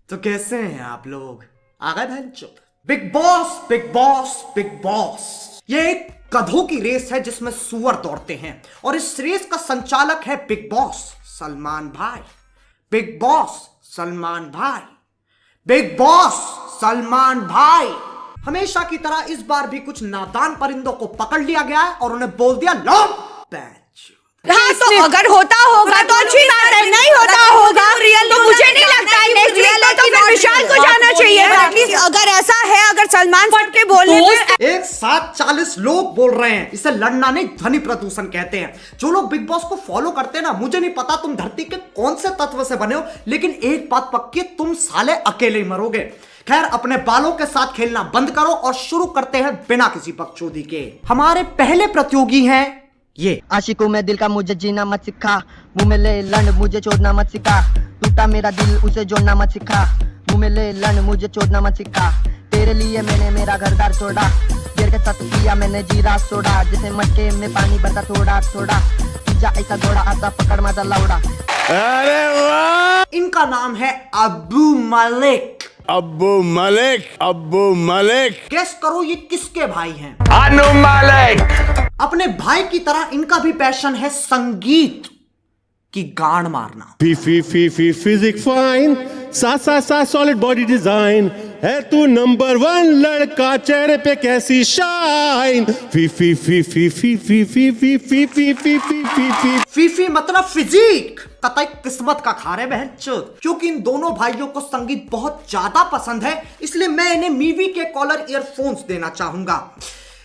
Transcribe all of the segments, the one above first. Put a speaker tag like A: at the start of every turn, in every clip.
A: तो कैसे हैं आप लोग? आ गए भैंचोद। Big boss big boss big boss, ये एक गधों की रेस है जिसमें सुअर दौड़ते हैं और इस रेस का संचालक है बिग बॉस सलमान भाई। बिग बॉस सलमान भाई, बिग बॉस सलमान भाई। हमेशा की तरह इस बार भी कुछ नादान परिंदों को पकड़ लिया गया है और उन्हें बोल दिया लो बैच।
B: हाँ, तो अगर होता होगा तो अच्छी बात है, नहीं होता होगा तो मुझे नहीं लगता है नेक्स्ट रियल है तो फिर विशाल को जाना चाहिए। एटलीस्ट अगर ऐसा है, अगर सलमान फट के बोलने पे
A: एक साथ 40 लोग बोल रहे हैं, इसे लड़ना नहीं ध्वनि प्रदूषण कहते हैं। जो लोग बिग बॉस को फॉलो करते हैं ना, मुझे नहीं पता तुम धरती के कौन से तत्व से बने हो, लेकिन एक बात पक्की, तुम साले अकेले ही मरोगे। खैर, अपने बालों के साथ खेलना बंद करो और शुरू करते हैं बिना किसी बकचोदी के। हमारे पहले प्रतियोगी हैं ये।
C: आशिकों में दिल का मुझे जीना मत सिखा, मुंह में ले लंड मुझे छोड़ना मत सिखा, टूटा मेरा दिल उसे जोड़ना मत सिखा, मुंह में ले लंड मुझे छोड़ना मत सिखा, तेरे लिए मैंने मेरा घर द्वार छोड़ा, देर के साथ किया मैंने जीरा छोड़ा, जैसे मटके में पानी भरता थोड़ा थोड़ा, तुझा ऐसा घोड़ा आता पकड़ मजा लौड़ा।
D: अरे वाह!
A: इनका नाम है अब्बू मलिक।
D: अब्बू मलिक, अब्बू मलिक।
A: गेस करो ये किसके भाई हैं?
D: अनु मलिक।
A: अपने भाई की तरह इनका भी पैशन है संगीत की गान मारना।
E: फिजिक फाइन, सा सॉलिड बॉडी डिजाइन, है तू नंबर 1 लड़का, चेहरे पे कैसी शाइन।
A: फीफी मतलब फिजिक, कतई किस्मत का खारे बहनचोद। क्योंकि इन दोनों भाइयों को संगीत बहुत ज्यादा पसंद है, इसलिए मैं इन्हें मीवी के कॉलर ईयरफोन्स देना चाहूंगा।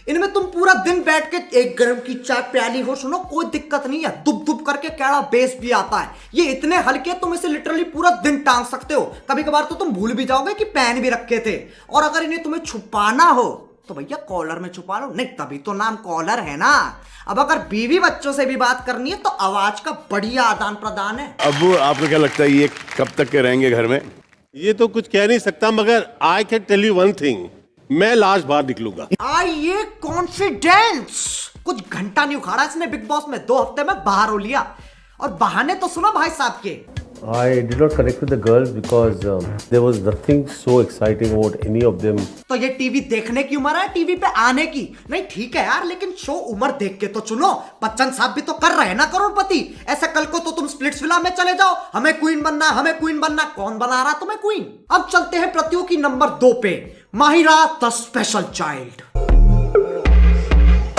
A: इनमें तुम पूरा दिन बैठ के एक गर्म की चाय प्याली हो, सुनो कोई दिक्कत नहीं है, दुब दुब करके कैड़ा बेस भी आता है। ये इतने हल्के तुम इसे लिटरली पूरा दिन टांग सकते हो। कभी कभार तो तुम भूल भी जाओगे कि पेन भी रखे थे। और अगर इन्हें तुम्हें छुपाना हो तो भैया कॉलर में छुपा लो, नहीं तभी तो नाम कॉलर है ना। अब अगर बीवी बच्चों से भी बात करनी है तो आवाज का बढ़िया आदान प्रदान है।
D: अब्बू, आपको क्या लगता है ये कब तक के रहेंगे घर में?
E: ये तो कुछ कह नहीं सकता, मगर I can tell you one thing, मैं लास्ट बार निकलूंगा।
A: आइए कॉन्फिडेंस। कुछ घंटा नहीं उखाड़ा इसने बिग बॉस में, 2 हफ्ते में बाहर हो लिया। और बहाने तो सुनो भाई साहब के।
F: I did not connect with the girls because there was nothing so exciting about any of them.
A: तो ये टीवी देखने की उम्र है, टीवी पे आने की नहीं। ठीक है यार, लेकिन शो उम्र देख के तो चुनो। बच्चन साहब भी तो कर रहे हैं ना करोड़पति। ऐसे कल को तो तुम स्प्लिट्सविला में चले जाओ, हमें क्वीन बनना, हमें क्वीन बनना। कौन बना रहा तुम्हें क्वीन? अब चलते हैं प्रतियोगी नंबर 2 पे, माहिरा द स्पेशल चाइल्ड।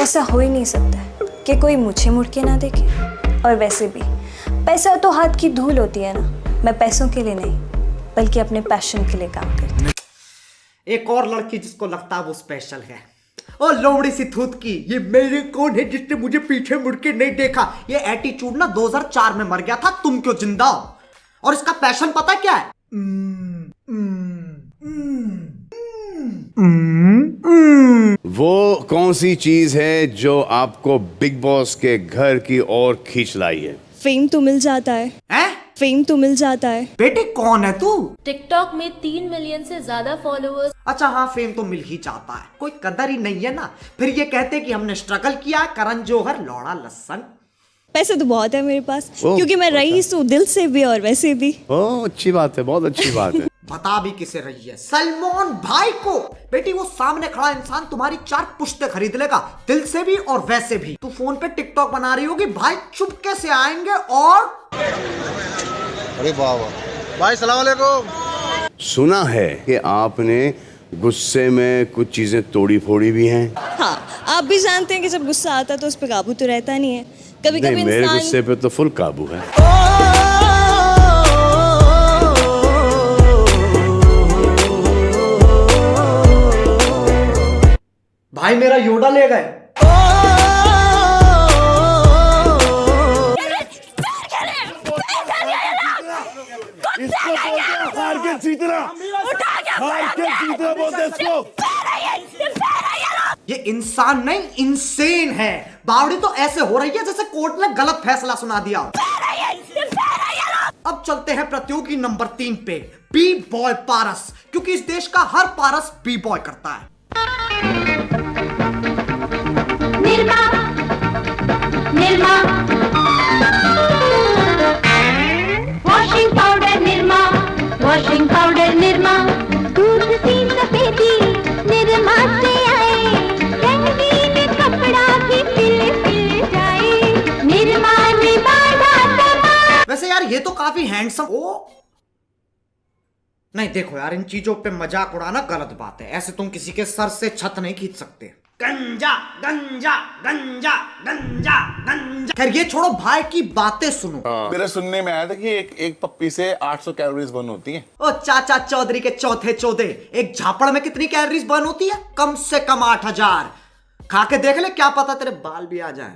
G: ऐसा हो ही नहीं सकता है कि कोई मुझे मुड़ के ना देखे। और वैसे भी पैसा तो हाथ की धूल होती है ना। मैं पैसों के लिए नहीं बल्कि अपने पैशन के लिए काम करती हूँ।
A: एक और लड़की जिसको लगता है वो स्पेशल है, ओ लोमड़ी सी थूत की, ये मेरे कौन है जिसने मुझे पीछे मुड़ के नहीं देखा। ये एटीट्यूड ना 2004 में मर गया था, तुम क्यों जिंदा हो। और इसका पैशन पता क्या है?
D: वो कौन सी चीज है जो आपको बिग बॉस के घर की ओर खींच लाई है?
G: फेम तो मिल जाता है।
A: हैं?
G: फेम तो मिल जाता है।
A: बेटे कौन है तू?
H: टिकटॉक में 3 मिलियन से ज्यादा फॉलोअर्स।
A: अच्छा हाँ, फेम तो मिल ही जाता है, कोई कदर ही नहीं है ना। फिर ये कहते कि हमने स्ट्रगल किया, करण जौहर लौड़ा लसन।
G: पैसे तो बहुत है मेरे पास,
D: ओह,
G: क्योंकि मैं रईस हूँ दिल से भी और वैसे भी।
D: ओह, अच्छी बात है, बहुत अच्छी बात है।
A: बता भी किसे रही है? सलमान भाई को। बेटी वो सामने खड़ा इंसान तुम्हारी 4 पुश्ते खरीद लेगा, दिल से भी और वैसे भी। तू फोन पे टिकटॉक बना रही होगी, भाई चुपके से आएंगे और
I: अरे वाह भाई, सलाम वालेकुम।
D: सुना है कि आपने गुस्से में कुछ चीजें तोड़ी फोड़ी भी हैं।
G: हाँ, आप भी जानते हैं कि जब गुस्सा आता है तो उस पर काबू तो रहता नहीं है। कभी
D: नहीं,
G: कभी
D: मेरे गुस्से पे तो फुल काबू है।
A: भाई मेरा योडा ले गए। ये इंसान नहीं इंसेन है। बावड़ी तो ऐसे हो रही है जैसे कोर्ट ने गलत फैसला सुना दिया। अब चलते हैं प्रतियोगी नंबर 3 पे, बी बॉय पारस। क्योंकि इस देश का हर पारस बी बॉय करता है।
H: Nirma Nirma washing powder, Nirma washing powder. Powder Nirma, दूध सी सफेदी निरमा से आए, रंगीन कपड़ा भी खिल जाए, निरमा ने बांधा समा।
A: वैसे यार ये तो काफी हैंडसम। ओ नहीं देखो यार, इन चीजों पे मजाक उड़ाना गलत बात है। ऐसे तुम किसी के सर से छत नहीं खींच सकते। गंजा गंजा गंजा गंजा गंजा। खैर ये छोड़ो, भाई की बातें सुनो।
J: मेरे सुनने में आया था कि एक पप्पी से 800 कैलोरीज बर्न होती हैं।
A: ओ चाचा चौधरी के चौथे चौधे, एक झापड़ में कितनी कैलोरीज बर्न होती है? कम से कम 8000। खा के देख ले, क्या पता तेरे बाल भी आ जाए।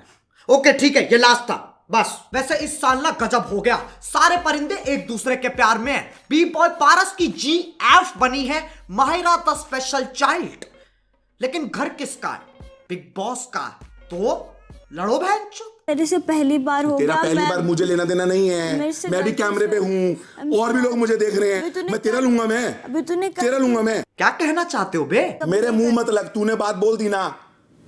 A: ओके ठीक है, ये लास्ट था बस। वैसे इस साल ना गजब हो गया, सारे परिंदे एक दूसरे के प्यार में हैं। बी बॉय पारस की GF बनी है माहिरा द स्पेशल चाइल्ड। लेकिन घर किसका है? बिग बॉस का। तो लड़ो बहनचोद।
B: मेरे से पहली बार होगा।
J: तेरा पहली बार मुझे लेना देना नहीं है। मैं भी कैमरे पे हूँ और भी लोग मुझे देख रहे हैं। मैं तेरा लूंगा, मैं तेरा लूंगा। मैं
A: क्या कहना चाहते हो बे?
J: मेरे मुंह मत लग, तूने बात बोल दी ना।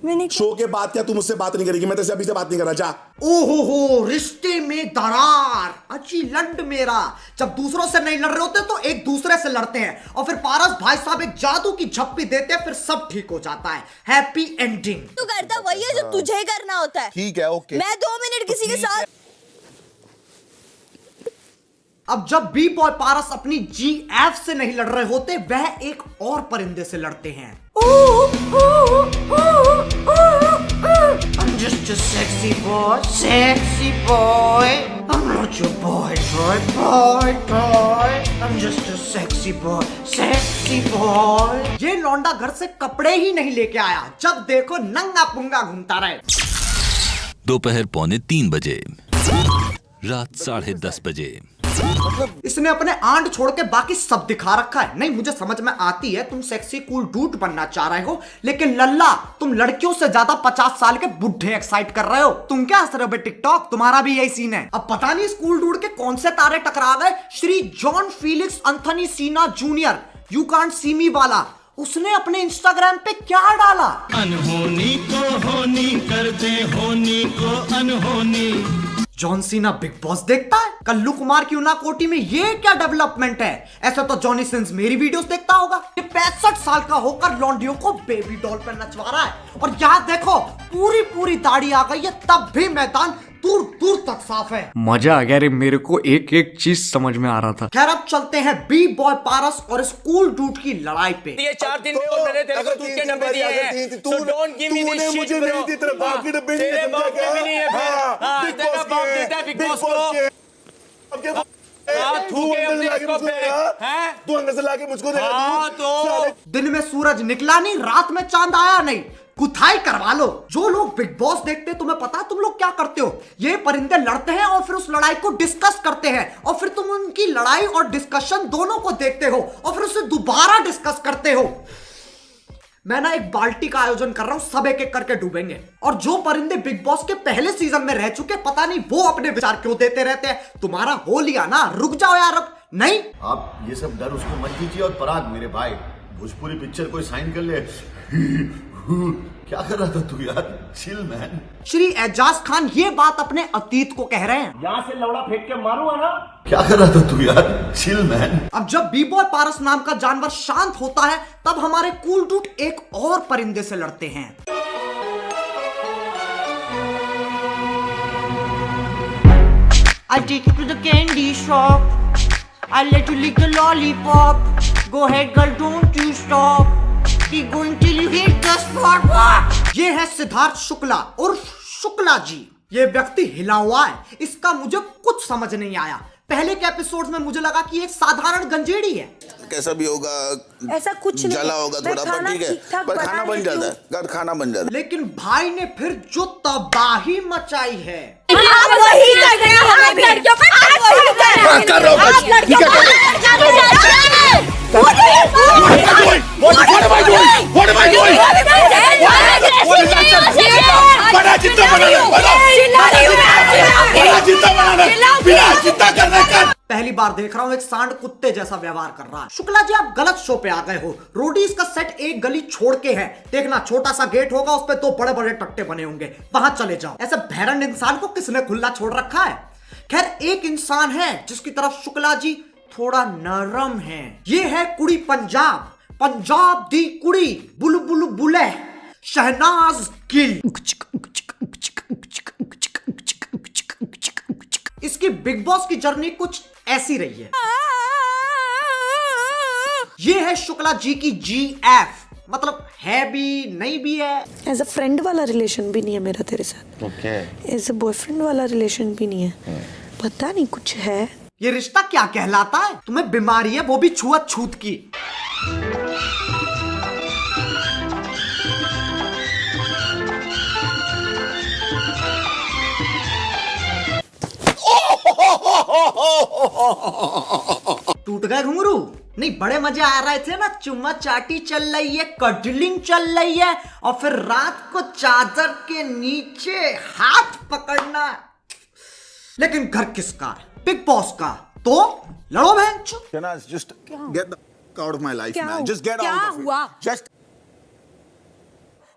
B: मैंने
J: शो के बाद क्या तू मुझसे बात नहीं करेगी? मैं तेरे अभी से बात नहीं कर रहा। जा।
A: ओहो, रिश्ते में दरार। अच्छी लंड मेरा। जब दूसरों से नहीं लड़ रहे होते तो एक दूसरे से लड़ते हैं, और फिर पारस भाई साहब एक जादू की झप्पी देते हैं, फिर सब ठीक हो जाता है। Happy ending.
B: तू करता वही है जो तुझे करना होता है।
J: ठीक है, ओके।
B: मैं 2 मिनट किसी के साथ।
A: अब जब बी बॉय पारस अपनी GF से नहीं लड़ रहे होते, वह एक और परिंदे से लड़ते हैं। I'm just a sexy boy, sexy boy. I'm not your boy, boy. I'm just a sexy boy, sexy boy. ये लौंडा घर से कपड़े ही नहीं लेके आया, जब देखो नंगा पुंगा घूमता रहे।
K: दोपहर 2:45 बजे, रात 10:30 बजे।
A: इसने अपने आंड छोड़ के बाकी सब दिखा रखा है। नहीं मुझे समझ में आती है, तुम सेक्सी कूल डूड बनना चाह रहे हो, लेकिन लल्ला तुम लड़कियों से ज्यादा 50 साल के बुढ़े एक्साइट कर रहे हो। तुम क्या हंस रहे हो बे टिकटॉक? तुम्हारा भी यही सीन है। अब पता नहीं स्कूल डूड के कौन से तारे टकरा गए। श्री जॉन फीलिक्स एंथनी सीना जूनियर, यू कांट सी मी वाला, उसने अपने इंस्टाग्राम पे क्या डाला?
E: अनहोनी को होनी कर दे, होनी को अनहोनी।
A: जॉन सीना बिग बॉस देखता है? कल्लू कुमार की उना कोटी में ये क्या डेवलपमेंट है? ऐसा तो जॉनी सिंस मेरी वीडियोस देखता होगा। ये 65 साल का होकर लौंडियों को बेबी डॉल पर नचवा रहा है, और यहाँ देखो पूरी दाढ़ी आ गई है, तब भी मैदान दूर दूर तक साफ है।
L: मजा आ गया रे, मेरे को एक एक चीज समझ में आ रहा था।
A: खैर अब चलते हैं बी बॉय पारस और स्कूल डूड की लड़ाई पे।
M: ये 4 दिन में और मैंने तेरे को दूध के डब्बे दिए हैं, so don't give me this shit bro। तेरे बाप के डब्बे नहीं है फिर। हाँ, तेरा बाप देता है बिग बॉस को।
J: तू अंदर से लाके मुझको देगा।
M: हाँ, तो
A: दिन में सूरज निकला नहीं, रात में चांद आया नहीं, कुथाई करवा लो। जो लोग बिग बॉस देखते हैं, तुम्हें पता है तुम लोग क्या करते हो? ये परिंदे लड़ते हैं और फिर उस लड़ाई को डिस्कस करते हैं, और फिर तुम उनकी लड़ाई और डिस्कशन दोनों को देखते हो, और फिर उसे दोबारा डिस्कस करते हो। मैं ना एक बाल्टी का आयोजन कर रहा हूं, सब एक एक करके डूबेंगे, और जो परिंदे बिग बॉस के पहले सीजन में रह चुके, पता नहीं वो अपने विचार क्यों देते रहते हैं। तुम्हारा हो लिया ना, रुक जाओ यार। अब नहीं,
I: आप ये सब डर उसको मत दीजिए। और पराग मेरे भाई, भोजपुरी पिक्चर कोई साइन कर ले। क्या कर रहा था तू यार? Chill man.
A: श्री एजाज खान ये बात अपने अतीत को कह रहे हैं।
E: यहाँ से लौड़ा फेंक के मारूंगा ना।
I: क्या कर रहा था तू यार? Chill man.
A: अब जब बी बॉय पारस नाम का जानवर शांत होता है, तब हमारे कूल डूड एक और परिंदे से लड़ते हैं। I take you to the candy shop. I let you lick the lollipop. Go ahead girl, don't you stop. Keep going till you hit the spot. ये है सिद्धार्थ शुक्ला और शुक्ला जी। ये व्यक्ति हिला हुआ है, इसका मुझे कुछ समझ नहीं आया। पहले के एपिसोड में मुझे लगा कि एक साधारण गंजेड़ी है।
J: कैसा भी होगा,
B: ऐसा कुछ नहीं,
J: जला होगा थोड़ा, पर ठीक है, पर खाना बन जाता है, खाना बन जाता है।
A: लेकिन भाई ने फिर जो तबाही मचाई है।
B: आप वही कर रहे हैं, आप लड़कियों पे आप वही कर रहे हैं,
J: कर रहा हूं,
B: आप लड़कियों पे
A: पहली बार देख रहा हूँ एक सांड कुत्ते जैसा व्यवहार कर रहा है। शुक्ला जी आप गलत शो पे आ गए हो। रोडीज का सेट एक गली छोड़ के है, देखना छोटा सा गेट होगा, उस पे 2 बड़े बड़े टट्टे बने होंगे, वहां चले जाओ। ऐसे भैरन इंसान को किसने खुला छोड़ रखा है? खैर एक इंसान है जिसकी तरफ शुक्ला जी थोड़ा नरम है। ये है कुड़ी पंजाब, पंजाब दी कुड़ी, बुलबुल बुले, शहनाज गिल। इसकी बिग बॉस की जर्नी कुछ ऐसी रही है। ये है शुक्ला जी की GF, मतलब है भी नहीं भी है।
B: एज अ फ्रेंड वाला रिलेशन भी नहीं है मेरा तेरे साथ।
I: ओके।
B: एज अ बॉयफ्रेंड वाला रिलेशन भी नहीं है। पता नहीं कुछ है।
A: ये रिश्ता क्या कहलाता है? तुम्हें बीमारी है, वो भी छुआत छूत की। टूट गए घुंघरू? नहीं, बड़े मजे आ रहे थे ना, चुम्मा चाटी चल रही है, कडलिंग चल रही है, और फिर रात को चादर के नीचे हाथ पकड़ना। लेकिन घर किसका है? बिग बॉस का। तो लड़ो बहन।
J: Just get the fuck out of my life, man. Just get
B: क्या
J: out of it.
B: हुआ?
J: Just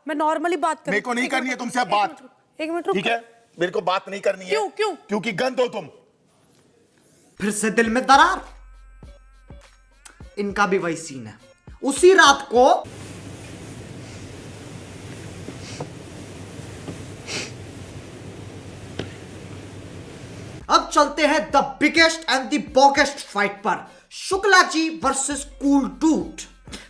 B: मैं नॉर्मली बात कर।
J: मेरे को नहीं करनी है तुमसे अब बात।
B: एक मिनट रुक।
J: ठीक है, मेरे को बात नहीं करनी है।
B: क्यों?
J: क्योंकि गंद हो तुम।
A: फिर से दिल में दरार। इनका भी वही सीन है। उसी रात को अब चलते हैं the biggest and the boggest fight पर, Shukla ji versus cool dude.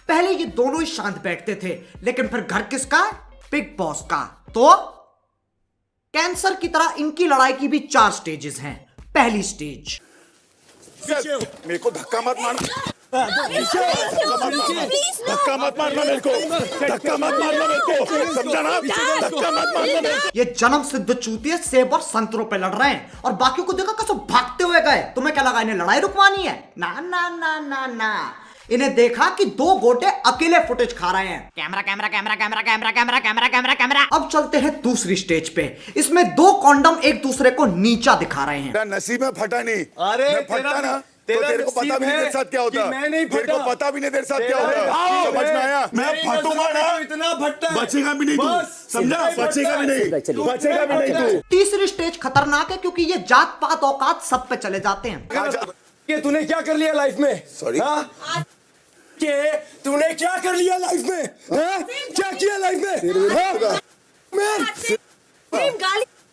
A: पहले ये दोनों ही शांत बैठते थे, लेकिन फिर घर किसका? बिग बॉस का। तो कैंसर की तरह इनकी लड़ाई की भी 4 स्टेजेस हैं। पहली स्टेज,
J: मेरे को धक्का मत मारना, धक्का मत मारना मेरे को, धक्का मत मारना मेरे को, समझा ना? धक्का मत मारना मेरे को।
A: ये जन्म सिद्ध चूतिए सेब और संतरों पे लड़ रहे हैं, और बाकियों को देखा कैसे भागते हुए गए। तुम्हें क्या लगा इन्हें लड़ाई रुकवानी है? ना ना ना ना ना। इन्हें देखा कि 2 गोटे अकेले फुटेज खा रहे हैं। Camera camera camera camera camera camera camera camera camera. अब चलते हैं दूसरी स्टेज पे। इसमें 2 कॉन्डम एक दूसरे को नीचा दिखा रहे हैं।
J: मेरा नसीब में फटा नहीं।
M: अरे
J: मैं फटता ना तो तेरे को पता भी नहीं तेरे साथ क्या होता।
M: मैं नहीं
J: तेरे को पता भी नहीं तेरे साथ क्या होता। समझ में आया? मैं फटूंगा ना,
M: इतना फटता है,
J: बचेगा भी नहीं तू, समझा? बचेगा भी नहीं, बचेगा भी नहीं तू।
A: तीसरी स्टेज खतरनाक है, क्योंकि ये जात पात औकात सब पे चले जाते हैं।
M: ये तूने क्या कर लिया लाइफ में?
J: सॉरी
M: के तूने क्या कर लिया लाइफ में? हाँ? क्या किया लाइफ में?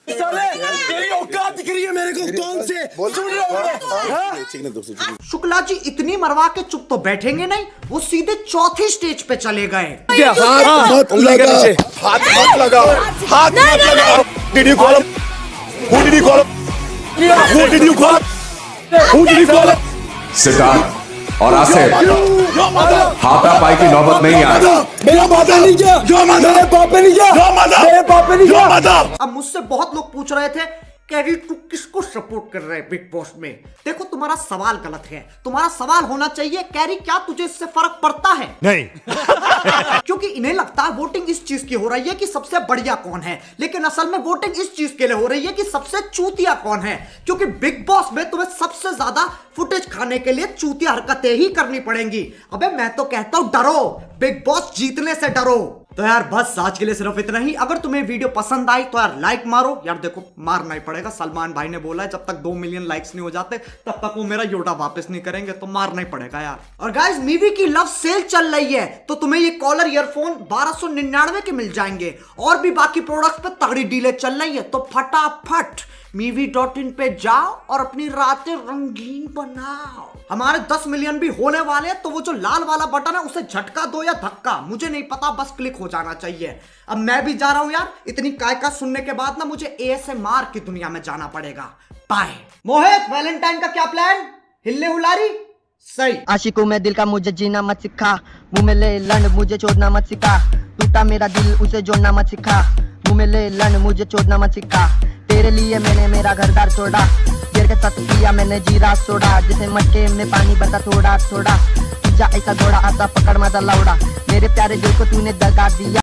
M: साले, तेरी औकात दिख रही है मेरे को। कौन से सुन रहे हो?
A: शुक्ला जी इतनी मरवा के चुप तो बैठेंगे नहीं, वो सीधे चौथी स्टेज पे चले गए।
J: हाथ मत लगा, हाथ मत लगा, हाथ मत लगा। Did you call him? Who did you call him? Who did you call him? Who did you call him?
N: Siddharth और आसिफ, हाथापाई की नौबत नहीं आ रही।
M: मेरा माता नहीं गया, मेरे पापा नहीं गया, मेरे पापा नहीं गया।
A: अब मुझसे बहुत लोग पूछ रहे थे, कैरी तू किसको सपोर्ट कर रहे है बिग बॉस में? देखो, तुम्हारा सवाल गलत है। तुम्हारा सवाल होना चाहिए, कैरी क्या तुझे इससे फर्क पड़ता है?
J: नहीं।
A: क्योंकि इन्हें लगता है वोटिंग इस चीज की हो रही है कि सबसे बढ़िया कौन है, लेकिन असल में वोटिंग इस चीज के लिए हो रही है कि सबसे चूतिया कौन है। क्योंकि बिग बॉस में तुम्हें सबसे ज्यादा फुटेज खाने के लिए चूतिया हरकतें ही करनी पड़ेंगी। अबे मैं तो कहता हूं डरो, बिग बॉस जीतने से डरो। तो यार बस आज के लिए सिर्फ इतना ही। अगर तुम्हें वीडियो पसंद आई तो यार लाइक मारो। यार देखो, मारना ही पड़ेगा। सलमान भाई ने बोला है जब तक 2 मिलियन लाइक्स नहीं हो जाते तब तक वो मेरा योटा वापस नहीं करेंगे, तो मारना ही पड़ेगा यार। और गाइस, मीवी की लव सेल चल रही है, तो तुम्हें ये कॉलर ईयरफोन 1299 के मिल जाएंगे, और भी बाकी प्रोडक्ट्स पे तगड़ी डीलें चल रही है। तो फटाफट movie.in पे जाओ और अपनी रातें रंगीन बनाओ। हमारे 10 मिलियन भी होने वाले हैं, तो वो जो लाल वाला बटन है उसे झटका दो या धक्का, मुझे नहीं पता, बस क्लिक हो जाना चाहिए। अब मैं भी जा रहा हूं यार, इतनी काय सुनने के बाद ना मुझे ASMR की दुनिया में जाना पड़ेगा। बाय। मोहित, वैलेंटाइन का क्या प्लान? हिलने हुलारी? सही।
C: आशिकों में दिल का मुझे जीना मत सिखा, मुंह में ले लंड मुझे छोड़ना मत सिखा। टूटा मेरा दिल उसे जोड़ना मत सिखा, मुंह में ले लंड मुझे छोड़ना मत सिखा। तेरे लिए मैंने मेरा घरदार छोड़ा, गिर के साथ पिया मैंने जीरा सोडा। जैसे मटके में पानी भरता थोड़ा थोड़ा, जा ऐसा घोड़ा आता पकड़ मत लौड़ा। मेरे प्यारे दिल को तूने दगा दिया।